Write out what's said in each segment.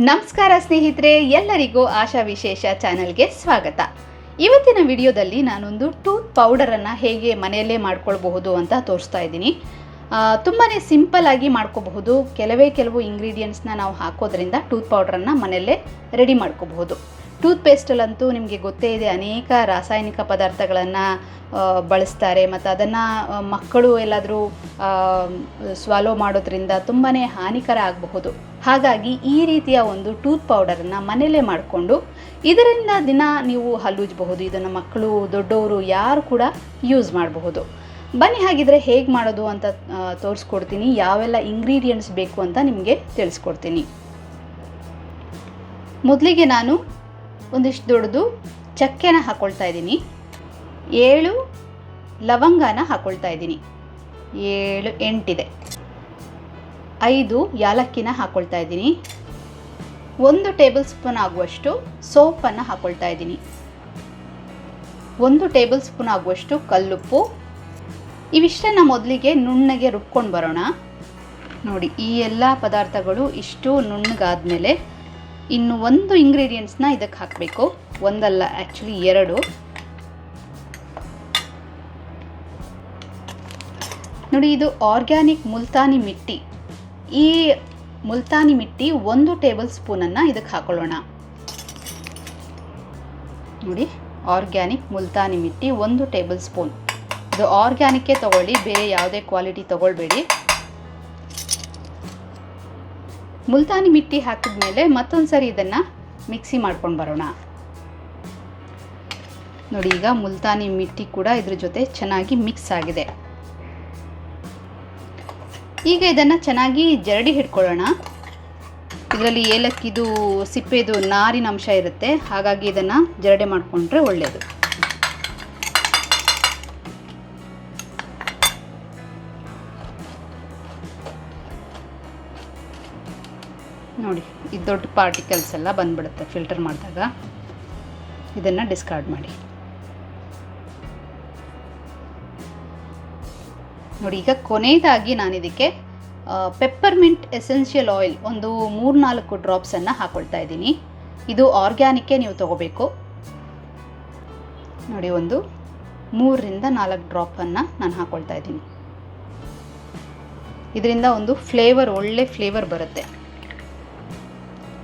ನಮಸ್ಕಾರ ಸ್ನೇಹಿತರೆ, ಎಲ್ಲರಿಗೂ ಆಶಾ ವಿಶೇಷ ಚಾನೆಲ್ಗೆ ಸ್ವಾಗತ. ಇವತ್ತಿನ ವಿಡಿಯೋದಲ್ಲಿ ನಾನೊಂದು ಟೂತ್ ಪೌಡರನ್ನು ಹೇಗೆ ಮನೆಯಲ್ಲೇ ಮಾಡ್ಕೊಳ್ಬಹುದು ಅಂತ ತೋರಿಸ್ತಾ ಇದ್ದೀನಿ. ತುಂಬಾ ಸಿಂಪಲ್ ಆಗಿ ಮಾಡ್ಕೋಬಹುದು. ಕೆಲವು ಇಂಗ್ರೀಡಿಯೆಂಟ್ಸ್ನ ನಾವು ಹಾಕೋದ್ರಿಂದ ಟೂತ್ ಪೌಡರನ್ನು ಮನೆಯಲ್ಲೇ ರೆಡಿ ಮಾಡ್ಕೋಬಹುದು. ಟೂತ್ ಪೇಸ್ಟಲ್ಲಂತೂ ನಿಮಗೆ ಗೊತ್ತೇ ಇದೆ, ಅನೇಕ ರಾಸಾಯನಿಕ ಪದಾರ್ಥಗಳನ್ನು ಬಳಸ್ತಾರೆ ಮತ್ತು ಅದನ್ನು ಮಕ್ಕಳು ಎಲ್ಲಾದರೂ ಸ್ವಾಲೋ ಮಾಡೋದ್ರಿಂದ ತುಂಬಾ ಹಾನಿಕರ ಆಗಬಹುದು. ಹಾಗಾಗಿ ಈ ರೀತಿಯ ಒಂದು ಟೂತ್ ಪೌಡರನ್ನು ಮನೆಯಲ್ಲೇ ಮಾಡಿಕೊಂಡು ಇದರಿಂದ ದಿನ ನೀವು ಹಲ್ಲುಜ್ಜಬಹುದು. ಇದನ್ನು ಮಕ್ಕಳು ದೊಡ್ಡವರು ಯಾರು ಕೂಡ ಯೂಸ್ ಮಾಡಬಹುದು. ಬನ್ನಿ ಹಾಗಿದ್ರೆ ಹೇಗೆ ಮಾಡೋದು ಅಂತ ತೋರಿಸ್ಕೊಡ್ತೀನಿ. ಯಾವೆಲ್ಲ ಇಂಗ್ರೀಡಿಯೆಂಟ್ಸ್ ಬೇಕು ಅಂತ ನಿಮಗೆ ತಿಳಿಸ್ಕೊಡ್ತೀನಿ. ಮೊದಲಿಗೆ ನಾನು ಒಂದಿಷ್ಟು ದೊಡ್ಡದು ಚಕ್ಕೆನ ಹಾಕ್ಕೊಳ್ತಾ ಇದ್ದೀನಿ. 7 ಲವಂಗನ ಹಾಕ್ಕೊಳ್ತಾ ಇದ್ದೀನಿ. 8 ಇದೆ. 5 ಯಾಲಕ್ಕಿನ ಹಾಕ್ಕೊಳ್ತಾ ಇದ್ದೀನಿ. 1 ಟೇಬಲ್ ಸ್ಪೂನ್ ಆಗುವಷ್ಟು ಸೋಪನ್ನು ಹಾಕ್ಕೊಳ್ತಾ ಇದ್ದೀನಿ. 1 ಟೇಬಲ್ ಸ್ಪೂನ್ ಆಗುವಷ್ಟು ಕಲ್ಲುಪ್ಪು. ಇವಿಷ್ಟನ್ನು ಮೊದಲಿಗೆ ನುಣ್ಣಗೆ ರುಬ್ಕೊಂಡು ಬರೋಣ. ನೋಡಿ, ಈ ಎಲ್ಲ ಪದಾರ್ಥಗಳು ಇಷ್ಟು ನುಣ್ಣಗಾದ್ಮೇಲೆ ಇನ್ನು ಒಂದು ಇಂಗ್ರೀಡಿಯೆಂಟ್ಸ್ನ ಇದಕ್ಕೆ ಹಾಕಬೇಕು. ಒಂದಲ್ಲ, ಆ್ಯಕ್ಚುಲಿ 2. ನೋಡಿ, ಇದು ಆರ್ಗ್ಯಾನಿಕ್ ಮುಲ್ತಾನಿ ಮಿಟ್ಟಿ. ಈ ಮುಲ್ತಾನಿ ಮಿಟ್ಟಿ 1 ಟೇಬಲ್ ಸ್ಪೂನನ್ನು ಇದಕ್ಕೆ ಹಾಕೊಳ್ಳೋಣ. ನೋಡಿ, ಆರ್ಗ್ಯಾನಿಕ್ ಮುಲ್ತಾನಿ ಮಿಟ್ಟಿ 1 ಟೇಬಲ್ ಸ್ಪೂನ್. ಇದು ಆರ್ಗ್ಯಾನಿಕ್ಕೇ ತಗೊಳ್ಳಿ, ಬೇರೆ ಯಾವುದೇ ಕ್ವಾಲಿಟಿ ತಗೊಳ್ಬೇಡಿ. ಮುಲ್ತಾನಿ ಮಿಟ್ಟಿ ಹಾಕಿದ್ಮೇಲೆ ಮತ್ತೊಂದು ಸರಿ ಇದನ್ನು ಮಿಕ್ಸಿ ಮಾಡ್ಕೊಂಡು ಬರೋಣ. ನೋಡಿ, ಈಗ ಮುಲ್ತಾನಿ ಮಿಟ್ಟಿ ಕೂಡ ಇದ್ರ ಜೊತೆ ಚೆನ್ನಾಗಿ ಮಿಕ್ಸ್ ಆಗಿದೆ. ಈಗ ಇದನ್ನು ಚೆನ್ನಾಗಿ ಜರಡಿ ಹಿಡ್ಕೊಳ್ಳೋಣ. ಇದರಲ್ಲಿ ಏಲಕ್ಕಿದು ಸಿಪ್ಪೆದು ನಾರಿನ ಅಂಶ ಇರುತ್ತೆ, ಹಾಗಾಗಿ ಇದನ್ನು ಜರಡಿ ಮಾಡಿಕೊಂಡ್ರೆ ಒಳ್ಳೆಯದು. ನೋಡಿ, ಈ ದೊಡ್ಡ ಪಾರ್ಟಿಕಲ್ಸ್ ಎಲ್ಲ ಬಂದ್ಬಿಡುತ್ತೆ ಫಿಲ್ಟರ್ ಮಾಡಿದಾಗ. ಇದನ್ನು ಡಿಸ್ಕಾರ್ಡ್ ಮಾಡಿ. ನೋಡಿ, ಈಗ ಕೊನೆಯದಾಗಿ ನಾನು ಇದಕ್ಕೆ ಪೆಪ್ಪರ್ಮಿಂಟ್ ಎಸೆನ್ಷಿಯಲ್ ಆಯಿಲ್ ಒಂದು 3-4 ಡ್ರಾಪ್ಸನ್ನು ಹಾಕ್ಕೊಳ್ತಾ ಇದ್ದೀನಿ. ಇದು ಆರ್ಗ್ಯಾನಿಕ್ಕೇ ನೀವು ತೊಗೋಬೇಕು. ನೋಡಿ, ಒಂದು 3-4 ಡ್ರಾಪನ್ನು ನಾನು ಹಾಕ್ಕೊಳ್ತಾ ಇದ್ದೀನಿ. ಇದರಿಂದ ಒಂದು ಫ್ಲೇವರ್, ಒಳ್ಳೆ ಫ್ಲೇವರ್ ಬರುತ್ತೆ.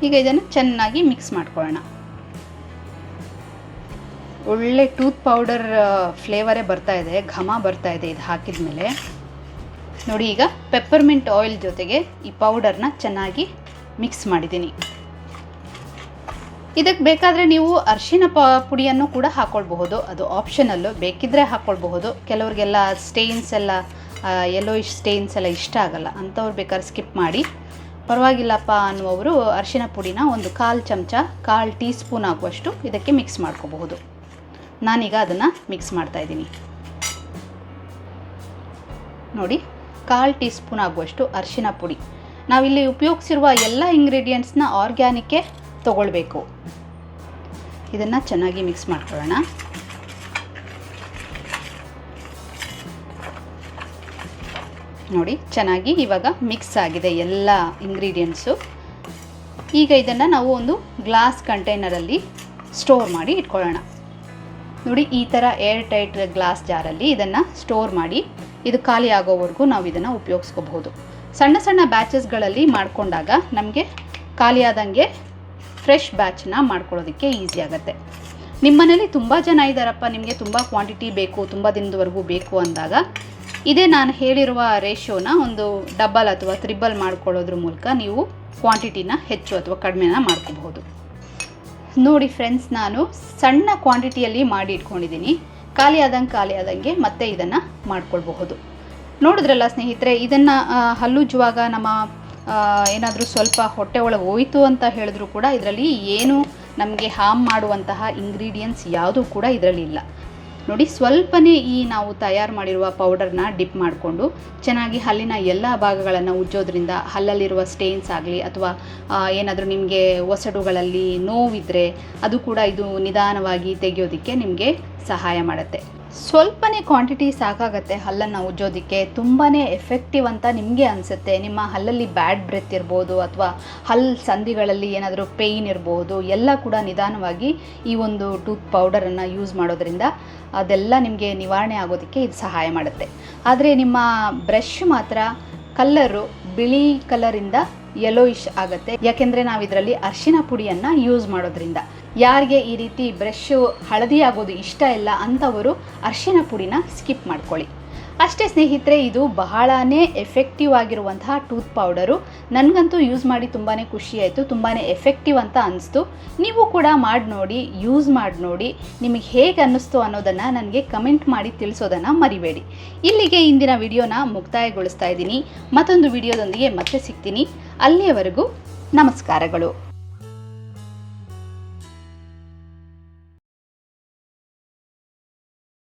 ಈಗ ಇದನ್ನು ಚೆನ್ನಾಗಿ ಮಿಕ್ಸ್ ಮಾಡ್ಕೊಳ್ಳೋಣ. ಒಳ್ಳೆ ಟೂತ್ ಪೌಡರ್ ಫ್ಲೇವರೇ ಬರ್ತಾ ಇದೆ, ಘಮ ಬರ್ತಾ ಇದೆ ಇದು ಹಾಕಿದ ಮೇಲೆ. ನೋಡಿ, ಈಗ ಪೆಪ್ಪರ್ಮಿಂಟ್ ಆಯಿಲ್ ಜೊತೆಗೆ ಈ ಪೌಡರ್ನ ಚೆನ್ನಾಗಿ ಮಿಕ್ಸ್ ಮಾಡಿದ್ದೀನಿ. ಇದಕ್ಕೆ ಬೇಕಾದರೆ ನೀವು ಅರಿಶಿನ ಪುಡಿಯನ್ನು ಕೂಡ ಹಾಕ್ಕೊಳ್ಬಹುದು. ಅದು ಆಪ್ಷನಲ್ಲು, ಬೇಕಿದ್ದರೆ ಹಾಕ್ಕೊಳ್ಬಹುದು. ಕೆಲವ್ರಿಗೆಲ್ಲ ಸ್ಟೇನ್ಸ್ ಎಲ್ಲ, ಯೆಲ್ಲೋಯಿಶ್ ಸ್ಟೇನ್ಸ್ ಎಲ್ಲ ಇಷ್ಟ ಆಗಲ್ಲ, ಅಂಥವ್ರು ಬೇಕಾದ್ರೆ ಸ್ಕಿಪ್ ಮಾಡಿ. ಪರವಾಗಿಲ್ಲಪ್ಪ ಅನ್ನುವರು ಅರಿಶಿನ ಪುಡಿನ ಒಂದು 1/4 ಚಮಚ, 1/4 ಟೀ ಸ್ಪೂನ್ ಆಗುವಷ್ಟು ಇದಕ್ಕೆ ಮಿಕ್ಸ್ ಮಾಡ್ಕೋಬಹುದು. ನಾನೀಗ ಅದನ್ನು ಮಿಕ್ಸ್ ಮಾಡ್ತಾಯಿದ್ದೀನಿ. ನೋಡಿ, 1/4 ಟೀ ಸ್ಪೂನ್ ಆಗುವಷ್ಟು ಅರಿಶಿನ ಪುಡಿ. ನಾವಿಲ್ಲಿ ಉಪಯೋಗಿಸಿರುವ ಎಲ್ಲ ಇಂಗ್ರೀಡಿಯೆಂಟ್ಸ್ನ ಆರ್ಗ್ಯಾನಿಕ್ಕೇ ತೊಗೊಳ್ಬೇಕು. ಇದನ್ನು ಚೆನ್ನಾಗಿ ಮಿಕ್ಸ್ ಮಾಡ್ಕೊಳ್ಳೋಣ. ನೋಡಿ, ಚೆನ್ನಾಗಿ ಇವಾಗ ಮಿಕ್ಸ್ ಆಗಿದೆ ಎಲ್ಲ ಇಂಗ್ರೀಡಿಯೆಂಟ್ಸು. ಈಗ ಇದನ್ನು ನಾವು ಒಂದು ಗ್ಲಾಸ್ ಕಂಟೈನರಲ್ಲಿ ಸ್ಟೋರ್ ಮಾಡಿ ಇಟ್ಕೊಳ್ಳೋಣ. ನೋಡಿ, ಈ ಥರ ಏರ್ ಟೈಟ್ ಗ್ಲಾಸ್ ಜಾರಲ್ಲಿ ಇದನ್ನು ಸ್ಟೋರ್ ಮಾಡಿ ಇದು ಖಾಲಿ ಆಗೋವರೆಗೂ ನಾವು ಇದನ್ನು ಉಪಯೋಗಿಸ್ಕೋಬಹುದು. ಸಣ್ಣ ಸಣ್ಣ ಬ್ಯಾಚಸ್ಗಳಲ್ಲಿ ಮಾಡಿಕೊಂಡಾಗ ನಮಗೆ ಖಾಲಿಯಾದಂಗೆ ಫ್ರೆಶ್ ಬ್ಯಾಚನ್ನ ಮಾಡ್ಕೊಳ್ಳೋದಕ್ಕೆ ಈಸಿ ಆಗುತ್ತೆ. ನಿಮ್ಮ ಮನೇಲಿ ತುಂಬ ಜನ ಇದ್ದಾರಪ್ಪ, ನಿಮಗೆ ತುಂಬ ಕ್ವಾಂಟಿಟಿ ಬೇಕು, ತುಂಬ ದಿನದವರೆಗೂ ಬೇಕು ಅಂದಾಗ ಇದೇ ನಾನು ಹೇಳಿರುವ ರೇಷಿಯೋನ ಒಂದು ಡಬಲ್ ಅಥವಾ ತ್ರಿಬಲ್ ಮಾಡ್ಕೊಳ್ಳೋದ್ರ ಮೂಲಕ ನೀವು ಕ್ವಾಂಟಿಟಿನ ಹೆಚ್ಚು ಅಥವಾ ಕಡಿಮೆನ ಮಾಡ್ಕೋಬಹುದು. ನೋಡಿ ಫ್ರೆಂಡ್ಸ್, ನಾನು ಸಣ್ಣ ಕ್ವಾಂಟಿಟಿಯಲ್ಲಿ ಮಾಡಿ ಇಟ್ಕೊಂಡಿದ್ದೀನಿ. ಖಾಲಿ ಆದಂಗೆ ಮತ್ತೆ ಇದನ್ನು ಮಾಡ್ಕೊಳ್ಬಹುದು. ನೋಡಿದ್ರಲ್ಲ ಸ್ನೇಹಿತರೆ, ಇದನ್ನು ಹಲ್ಲುಜ್ಜುವಾಗ ನಮ್ಮ ಏನಾದರೂ ಸ್ವಲ್ಪ ಹೊಟ್ಟೆ ಒಳಗೆ ಹೋಯಿತು ಅಂತ ಹೇಳಿದ್ರು ಕೂಡ ಇದರಲ್ಲಿ ಏನು ನಮಗೆ ಹಾರ್ಮ್ ಮಾಡುವಂತಹ ಇಂಗ್ರೀಡಿಯೆಂಟ್ಸ್ ಯಾವುದೂ ಕೂಡ ಇದರಲ್ಲಿ ಇಲ್ಲ. ನೋಡಿ, ಸ್ವಲ್ಪನೇ ಈ ನಾವು ತಯಾರು ಮಾಡಿರುವ ಪೌಡರ್ನ ಡಿಪ್ ಮಾಡಿಕೊಂಡು ಚೆನ್ನಾಗಿ ಹಲ್ಲಿನ ಎಲ್ಲ ಭಾಗಗಳನ್ನು ಉಜ್ಜೋದ್ರಿಂದ ಹಲ್ಲಲ್ಲಿರುವ ಸ್ಟೇನ್ಸ್ ಆಗಲಿ ಅಥವಾ ಏನಾದರೂ ನಿಮಗೆ ಒಸಡುಗಳಲ್ಲಿ ನೋವಿದ್ದರೆ ಅದು ಕೂಡ ಇದು ನಿಧಾನವಾಗಿ ತೆಗೆಯೋದಕ್ಕೆ ನಿಮಗೆ ಸಹಾಯ ಮಾಡುತ್ತೆ. ಸ್ವಲ್ಪನೇ ಕ್ವಾಂಟಿಟಿ ಸಾಕಾಗತ್ತೆ ಹಲ್ಲನ್ನು ಉಜ್ಜೋದಕ್ಕೆ. ತುಂಬಾ ಎಫೆಕ್ಟಿವ್ ಅಂತ ನಿಮಗೆ ಅನಿಸುತ್ತೆ. ನಿಮ್ಮ ಹಲ್ಲಲ್ಲಿ ಬ್ಯಾಡ್ ಬ್ರೆತ್ ಇರ್ಬೋದು ಅಥವಾ ಹಲ್ಲು ಸಂಧಿಗಳಲ್ಲಿ ಏನಾದರೂ ಪೇಯ್ನ್ ಇರ್ಬೋದು, ಎಲ್ಲ ಕೂಡ ನಿಧಾನವಾಗಿ ಈ ಒಂದು ಟೂತ್ ಪೌಡರನ್ನು ಯೂಸ್ ಮಾಡೋದ್ರಿಂದ ಅದೆಲ್ಲ ನಿಮಗೆ ನಿವಾರಣೆ ಆಗೋದಕ್ಕೆ ಇದು ಸಹಾಯ ಮಾಡುತ್ತೆ. ಆದರೆ ನಿಮ್ಮ ಬ್ರಷ್ ಮಾತ್ರ ಕಲ್ಲರು ಬಿಳಿ ಕಲರಿಂದ ಯೆಲ್ಲೋಯಿಶ್ ಆಗುತ್ತೆ, ಯಾಕೆಂದರೆ ನಾವು ಇದರಲ್ಲಿ ಅರಿಶಿನ ಪುಡಿಯನ್ನು ಯೂಸ್ ಮಾಡೋದ್ರಿಂದ. ಯಾರಿಗೆ ಈ ರೀತಿ ಬ್ರಷು ಹಳದಿ ಆಗೋದು ಇಷ್ಟ ಇಲ್ಲ ಅಂಥವರು ಅರಿಶಿನ ಪುಡಿನ ಸ್ಕಿಪ್ ಮಾಡ್ಕೊಳ್ಳಿ. ಅಷ್ಟೇ ಸ್ನೇಹಿತರೆ, ಇದು ಬಹಳನೇ ಎಫೆಕ್ಟಿವ್ ಆಗಿರುವಂತಹ ಟೂತ್ ಪೌಡರು. ನನಗಂತೂ ಯೂಸ್ ಮಾಡಿ ತುಂಬಾ ಖುಷಿಯಾಯಿತು, ತುಂಬಾ ಎಫೆಕ್ಟಿವ್ ಅಂತ ಅನಿಸ್ತು. ನೀವು ಕೂಡ ಮಾಡಿ ನೋಡಿ, ಯೂಸ್ ಮಾಡಿ ನೋಡಿ, ನಿಮಗೆ ಹೇಗೆ ಅನ್ನಿಸ್ತು ಅನ್ನೋದನ್ನು ನನಗೆ ಕಮೆಂಟ್ ಮಾಡಿ ತಿಳಿಸೋದನ್ನು ಮರಿಬೇಡಿ. ಇಲ್ಲಿಗೆ ಇಂದಿನ ವಿಡಿಯೋನ ಮುಕ್ತಾಯಗೊಳಿಸ್ತಾ ಇದ್ದೀನಿ. ಮತ್ತೊಂದು ವಿಡಿಯೋದೊಂದಿಗೆ ಮತ್ತೆ ಸಿಗ್ತೀನಿ. ಅಲ್ಲಿಯವರೆಗೂ ನಮಸ್ಕಾರಗಳು.